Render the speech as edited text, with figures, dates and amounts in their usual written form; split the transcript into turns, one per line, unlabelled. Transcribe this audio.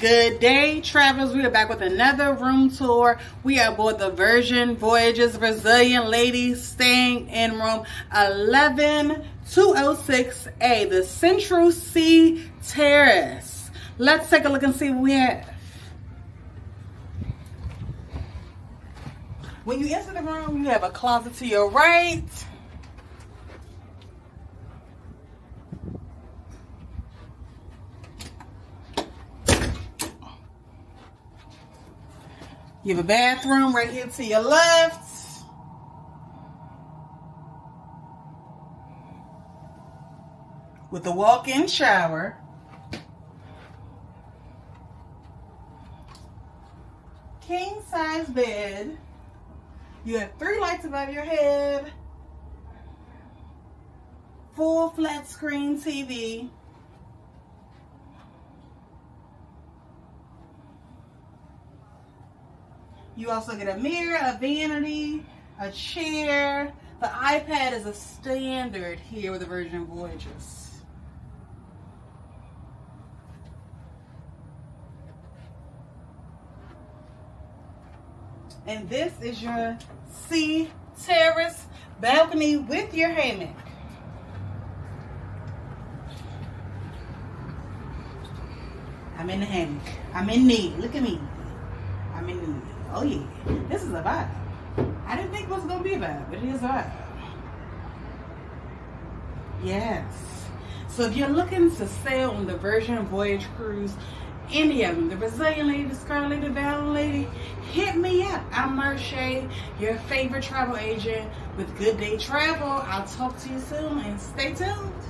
Good day, travelers. We are back with another room tour. We are aboard the Virgin Voyages Brazilian lady staying in room 11206A, the Central Sea Terrace. Let's take a look and see what we have. When you enter the room, you have a closet to your right. You have a bathroom right here to your left. With a walk-in shower. King-size bed. You have 3 lights above your head. Full flat screen TV. You also get a mirror, a vanity, a chair. The iPad is a standard here with the Virgin Voyages. And this is your sea terrace balcony with your hammock. I'm in the hammock. I'm in need. Look at me. I'm in need. Oh yeah, this is a vibe. I didn't think it was gonna be a vibe, but it is a vibe. Yes. So if you're looking to sail on the Virgin Voyage cruise, any of them, the Brazilian lady, the Scarlet lady, the Valen lady, hit me up. I'm Marche, your favorite travel agent with Good Day Travel. I'll talk to you soon and stay tuned.